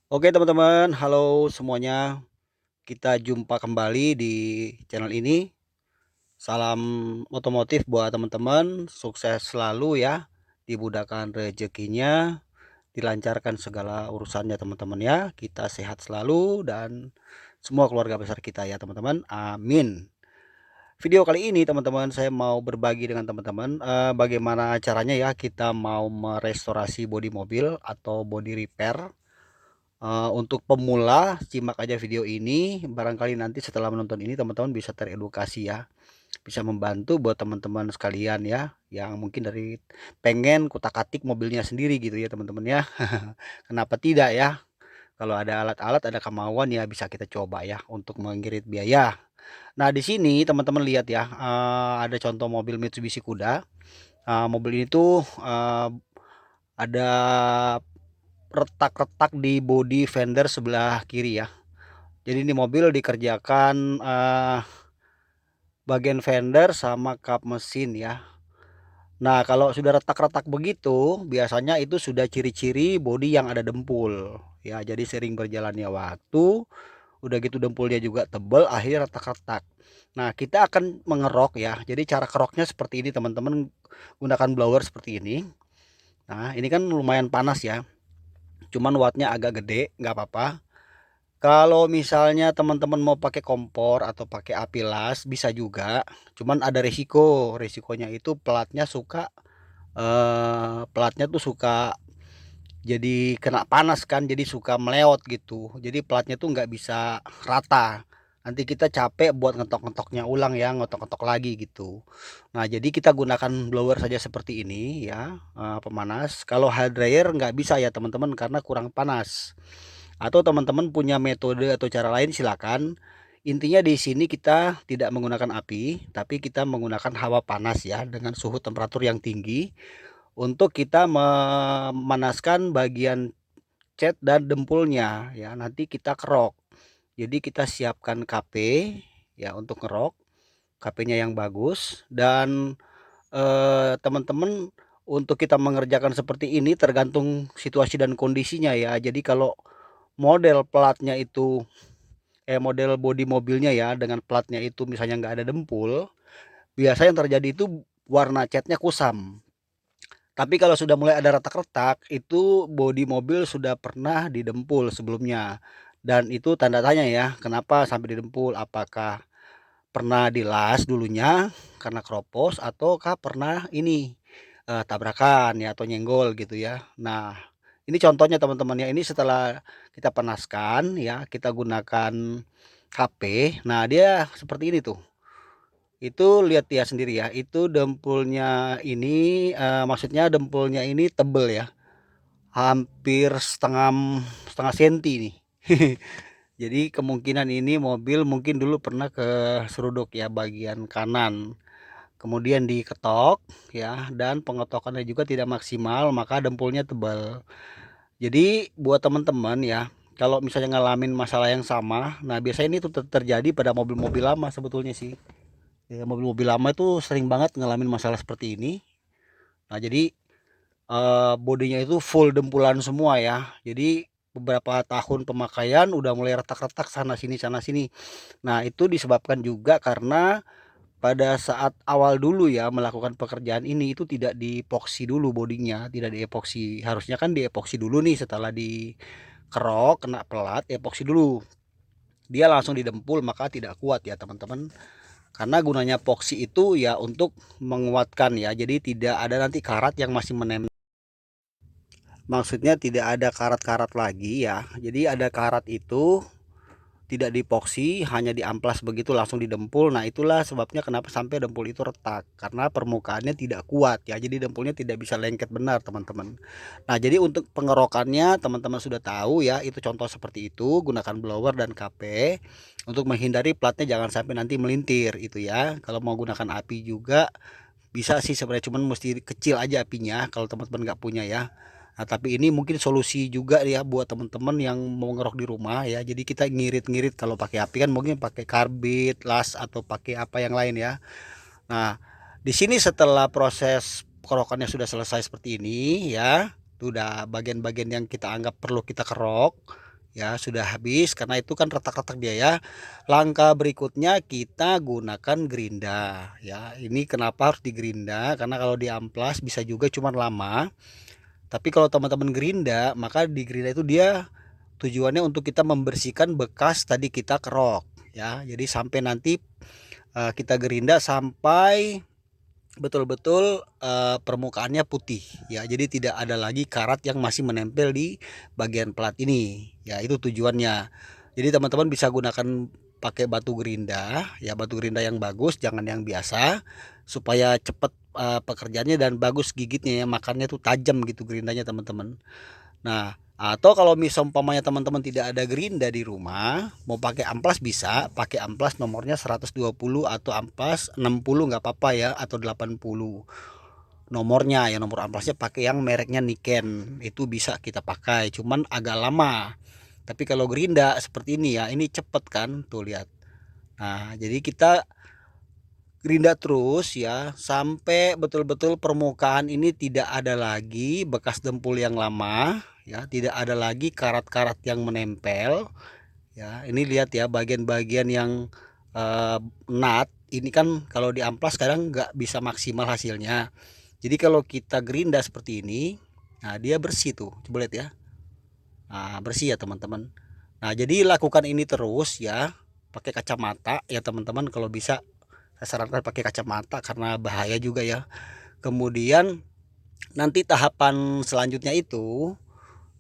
Oke teman-teman, halo semuanya. Kita jumpa kembali di channel ini. Salam otomotif buat teman-teman, sukses selalu ya, dimudahkan rezekinya, dilancarkan segala urusannya teman-teman ya. Kita sehat selalu dan semua keluarga besar kita ya teman-teman. Amin. Video kali ini teman-teman saya mau berbagi dengan teman-teman bagaimana caranya ya kita mau merestorasi bodi mobil atau body repair. Untuk pemula simak aja video ini, barangkali nanti setelah menonton ini teman-teman bisa teredukasi ya, bisa membantu buat teman-teman sekalian ya, yang mungkin dari pengen kutak-atik mobilnya sendiri gitu ya teman-teman ya. Kenapa tidak ya, kalau ada alat-alat, ada kemauan ya bisa kita coba ya untuk mengirit biaya. Nah di sini teman-teman lihat ya, ada contoh mobil Mitsubishi Kuda. Mobil ini tuh, ada retak-retak di bodi fender sebelah kiri ya. Jadi ini mobil dikerjakan bagian fender sama kap mesin ya. Nah, kalau sudah retak-retak begitu, biasanya itu sudah ciri-ciri bodi yang ada dempul ya. Jadi sering berjalannya waktu, udah gitu dempulnya juga tebal, akhirnya retak-retak. Nah, kita akan mengerok ya. Jadi cara keroknya seperti ini teman-teman, gunakan blower seperti ini. Nah, ini kan lumayan panas ya. Cuman wattnya agak gede, nggak apa-apa. Kalau misalnya teman-teman mau pakai kompor atau pakai api las bisa juga, cuman ada resiko. Resikonya itu pelatnya tuh suka jadi kena panas kan, jadi suka meleot gitu. Jadi pelatnya tuh nggak bisa rata. Nanti kita capek buat ngetok-ngetoknya ulang ya, ngetok-ngetok lagi gitu. Nah, jadi kita gunakan blower saja seperti ini ya, pemanas. Kalau hair dryer nggak bisa ya teman-teman karena kurang panas. Atau teman-teman punya metode atau cara lain silakan. Intinya di sini kita tidak menggunakan api, tapi kita menggunakan hawa panas ya dengan suhu temperatur yang tinggi untuk kita memanaskan bagian cat dan dempulnya ya. Nanti kita kerok. Jadi kita siapkan KP ya untuk ngerok, KP-nya yang bagus dan teman-teman untuk kita mengerjakan seperti ini tergantung situasi dan kondisinya ya. Jadi kalau model platnya itu model bodi mobilnya ya dengan platnya itu misalnya nggak ada dempul, biasa yang terjadi itu warna catnya kusam. Tapi kalau sudah mulai ada retak-retak, itu bodi mobil sudah pernah didempul sebelumnya. Dan itu tanda tanya ya, kenapa sampai didempul? Apakah pernah dilas dulunya karena keropos ataukah pernah ini tabrakan ya atau nyenggol gitu ya. Nah, ini contohnya teman-teman ya. Ini setelah kita panaskan ya, kita gunakan HP. Nah, dia seperti ini tuh. Itu lihat ya sendiri ya. Itu dempulnya ini maksudnya dempulnya ini tebel ya. Hampir setengah setengah senti nih. Jadi kemungkinan ini mobil mungkin dulu pernah keseruduk ya bagian kanan. Kemudian diketok ya dan pengotokannya juga tidak maksimal maka dempulnya tebal. Jadi buat teman-teman ya, kalau misalnya ngalamin masalah yang sama, nah biasanya ini tuh terjadi pada mobil-mobil lama sebetulnya sih. Ya, mobil-mobil lama itu sering banget ngalamin masalah seperti ini. Nah, jadi bodinya itu full dempulan semua ya. Jadi beberapa tahun pemakaian udah mulai retak-retak sana sini. Nah, itu disebabkan juga karena pada saat awal dulu ya melakukan pekerjaan ini itu tidak diepoksi dulu bodinya, tidak diepoksi. Harusnya kan diepoksi dulu nih setelah dikerok kena pelat, epoksi dulu. Dia langsung didempul maka tidak kuat ya teman-teman. Karena gunanya epoksi itu ya untuk menguatkan ya. Jadi tidak ada nanti karat yang masih menempel. Maksudnya tidak ada karat-karat lagi ya. Jadi ada karat itu tidak dipoksi, hanya diamplas begitu langsung didempul. Nah, itulah sebabnya kenapa sampai dempul itu retak karena permukaannya tidak kuat ya. Jadi dempulnya tidak bisa lengket benar, teman-teman. Nah, jadi untuk pengerokannya teman-teman sudah tahu ya, itu contoh seperti itu, gunakan blower dan KP untuk menghindari platnya jangan sampai nanti melintir itu ya. Kalau mau gunakan api juga bisa sih sebenarnya, cuman mesti kecil aja apinya kalau teman-teman nggak punya ya. Nah, tapi ini mungkin solusi juga ya buat teman-teman yang mau ngerok di rumah ya. Jadi kita ngirit-ngirit kalau pakai api kan mungkin pakai karbit, las atau pakai apa yang lain ya. Nah, di sini setelah proses kerokannya sudah selesai seperti ini ya. Itu udah bagian-bagian yang kita anggap perlu kita kerok. ya sudah habis karena itu kan retak-retak dia ya. Langkah berikutnya kita gunakan gerinda ya. Ini kenapa harus digerinda? Karena kalau diamplas bisa juga cuman lama. Tapi kalau teman-teman gerinda, maka di gerinda itu dia tujuannya untuk kita membersihkan bekas tadi kita kerok ya. Jadi sampai nanti kita gerinda sampai betul-betul permukaannya putih ya. Jadi tidak ada lagi karat yang masih menempel di bagian plat ini ya, itu tujuannya. Jadi teman-teman bisa gunakan pakai batu gerinda ya, batu gerinda yang bagus, jangan yang biasa, supaya cepat pekerjaannya dan bagus gigitnya ya, makannya tuh tajam gitu gerindanya teman-teman. Nah, atau kalau misal umpamanya teman-teman tidak ada gerinda di rumah, mau pakai amplas bisa, pakai amplas nomornya 120 atau amplas 60 nggak apa-apa ya, atau 80. Nomornya ya, nomor amplasnya pakai yang mereknya Niken, itu bisa kita pakai, cuman agak lama. Tapi kalau gerinda seperti ini ya, ini cepet kan, tuh lihat. Nah, jadi kita gerinda terus ya sampai betul-betul permukaan ini tidak ada lagi bekas dempul yang lama ya, tidak ada lagi karat-karat yang menempel ya. Ini lihat ya bagian-bagian yang nut ini kan kalau di amplas kadang nggak bisa maksimal hasilnya. Jadi kalau kita gerinda seperti ini, nah dia bersih tuh, coba lihat ya. Nah bersih ya teman-teman. Nah jadi lakukan ini terus ya, pakai kacamata ya teman-teman, kalau bisa saya sarankan pakai kacamata karena bahaya juga ya. Kemudian nanti tahapan selanjutnya itu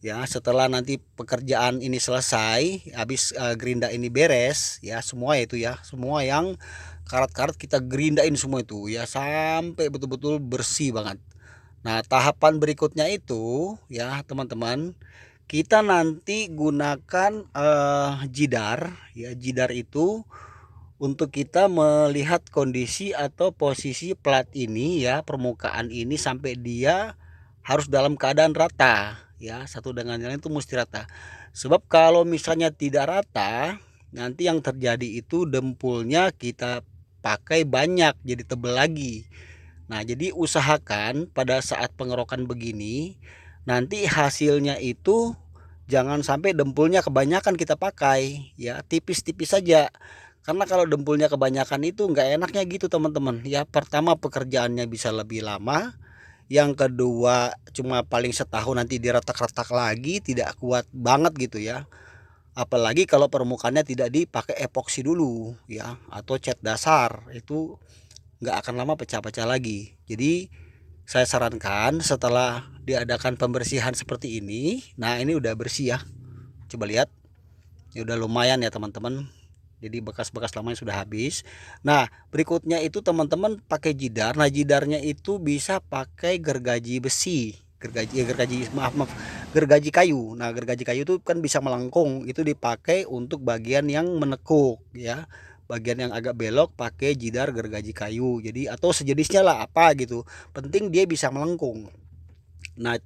ya, setelah nanti pekerjaan ini selesai, habis gerinda ini beres ya, semua itu ya, semua yang karat-karat kita gerindain semua itu ya sampai betul-betul bersih banget. Nah, tahapan berikutnya itu ya teman-teman, kita nanti gunakan jidar ya. Jidar itu untuk kita melihat kondisi atau posisi plat ini ya, permukaan ini sampai dia harus dalam keadaan rata ya, satu dengan yang lain itu mesti rata. Sebab kalau misalnya tidak rata, nanti yang terjadi itu dempulnya kita pakai banyak jadi tebel lagi. Nah, jadi usahakan pada saat pengerokan begini, nanti hasilnya itu jangan sampai dempulnya kebanyakan kita pakai ya, tipis-tipis saja. Karena kalau dempulnya kebanyakan itu nggak enaknya gitu teman-teman ya. Pertama pekerjaannya bisa lebih lama, yang kedua cuma paling setahun nanti diretak-retak lagi, tidak kuat banget gitu ya. Apalagi kalau permukaannya tidak dipakai epoksi dulu ya, atau cat dasar, itu nggak akan lama pecah-pecah lagi. Jadi saya sarankan setelah diadakan pembersihan seperti ini, nah ini udah bersih ya, coba lihat, ini udah lumayan ya teman-teman. Jadi bekas-bekas lamanya sudah habis. Nah berikutnya itu teman-teman pakai jidar. Nah jidarnya itu bisa pakai gergaji besi, gergaji maaf, gergaji kayu. Nah gergaji kayu itu kan bisa melengkung, itu dipakai untuk bagian yang menekuk ya, bagian yang agak belok pakai jidar gergaji kayu. Jadi atau sejenisnya lah apa gitu, penting dia bisa melengkung. Nah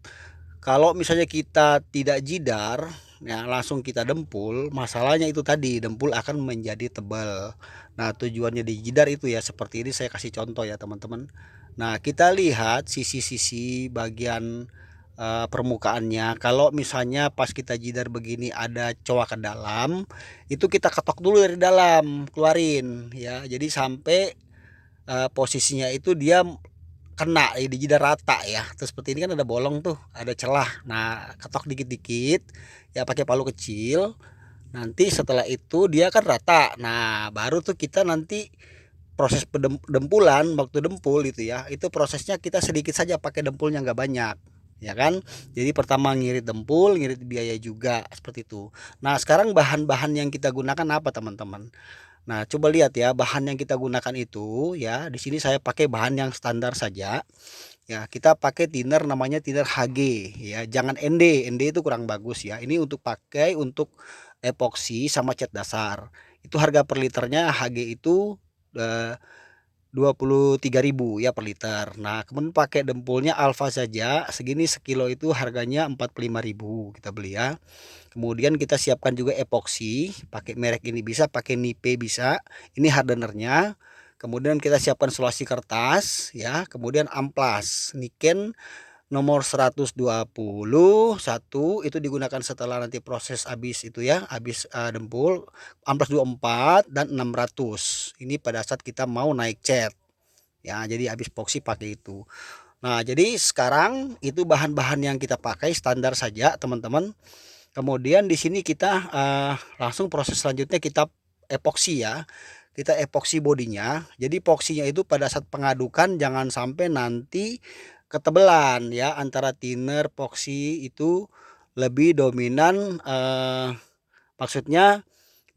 kalau misalnya kita tidak jidar ya, langsung kita dempul, masalahnya itu tadi dempul akan menjadi tebal. Nah tujuannya di jidar itu ya seperti ini, saya kasih contoh ya teman-teman. Nah kita lihat sisi-sisi bagian permukaannya. Kalau misalnya pas kita jidar begini ada coak ke dalam, itu kita ketok dulu dari dalam, keluarin ya. Jadi sampai posisinya itu dia kena di jidar rata ya. Terus seperti ini kan ada bolong tuh, ada celah. Nah ketok dikit-dikit ya pakai palu kecil. Nanti setelah itu dia kan rata, nah baru tuh kita nanti proses dempulan, waktu dempul itu ya, itu prosesnya kita sedikit saja pakai dempulnya, nggak banyak ya kan. Jadi pertama ngirit dempul, ngirit biaya juga seperti itu. Nah sekarang bahan-bahan yang kita gunakan apa teman-teman? Nah coba lihat ya bahan yang kita gunakan itu ya, di sini saya pakai bahan yang standar saja ya. Kita pakai thinner namanya thinner HG ya, jangan ND. ND itu kurang bagus ya. Ini untuk pakai untuk epoksi sama cat dasar. Itu harga per liternya HG itu eh, 23.000 ya per liter. Nah kemudian pakai dempulnya Alpha saja segini, sekilo itu harganya 45.000 kita beli ya. Kemudian kita siapkan juga epoksi, pakai merek ini bisa, pakai Nipe bisa, ini hardenernya. Kemudian kita siapkan selasi kertas ya, kemudian amplas Niken nomor 121 itu digunakan setelah nanti proses habis itu ya, habis dempul amplas 24 dan 600. Ini pada saat kita mau naik cat. Ya, jadi habis epoksi pakai itu. Nah, jadi sekarang itu bahan-bahan yang kita pakai standar saja, teman-teman. Kemudian di sini kita langsung proses selanjutnya kita epoksi ya. Kita epoksi bodinya. Jadi epoksinya itu pada saat pengadukan jangan sampai nanti ketebelan ya, antara thinner epoksi itu lebih dominan, maksudnya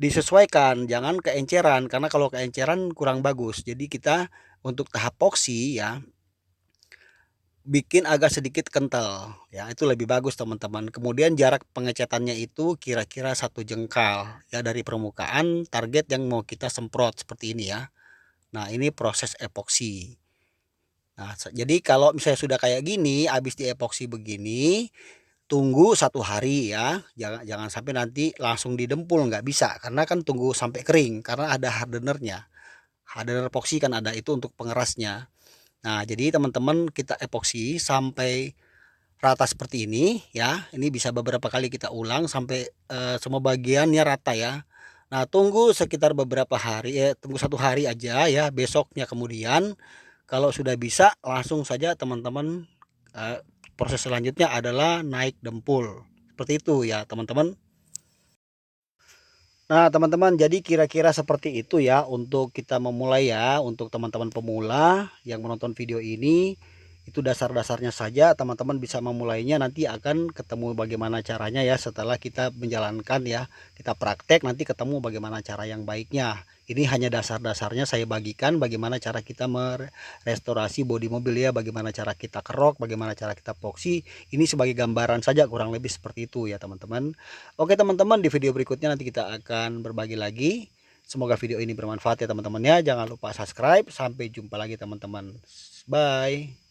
disesuaikan, jangan keenceran, karena kalau keenceran kurang bagus. Jadi kita untuk tahap epoksi ya bikin agak sedikit kental ya, itu lebih bagus teman-teman. Kemudian jarak pengecatannya itu kira-kira 1 jengkal ya dari permukaan target yang mau kita semprot seperti ini ya. Nah, ini proses epoksi. Nah, jadi kalau misalnya sudah kayak gini habis diepoksi begini, tunggu 1 hari ya, jangan sampai nanti langsung didempul, nggak bisa, karena kan tunggu sampai kering karena ada hardenernya. Hardener epoksi kan ada itu untuk pengerasnya. Nah, jadi teman-teman kita epoksi sampai rata seperti ini ya. Ini bisa beberapa kali kita ulang sampai semua bagiannya rata ya. Nah, tunggu sekitar beberapa hari ya, tunggu 1 hari aja ya. Besoknya kemudian kalau sudah bisa langsung saja teman-teman, proses selanjutnya adalah naik dempul. Seperti itu ya, teman-teman. Nah, teman-teman, jadi kira-kira seperti itu ya untuk kita memulai ya, untuk teman-teman pemula yang menonton video ini. Itu dasar-dasarnya saja, teman-teman bisa memulainya, nanti akan ketemu bagaimana caranya ya setelah kita menjalankan ya. Kita praktek nanti ketemu bagaimana cara yang baiknya. Ini hanya dasar-dasarnya saya bagikan bagaimana cara kita merestorasi bodi mobil ya, bagaimana cara kita kerok, bagaimana cara kita epoksi. Ini sebagai gambaran saja, kurang lebih seperti itu ya, teman-teman. Oke teman-teman, di video berikutnya nanti kita akan berbagi lagi. Semoga video ini bermanfaat ya teman-teman ya. Jangan lupa subscribe. Sampai jumpa lagi teman-teman. Bye.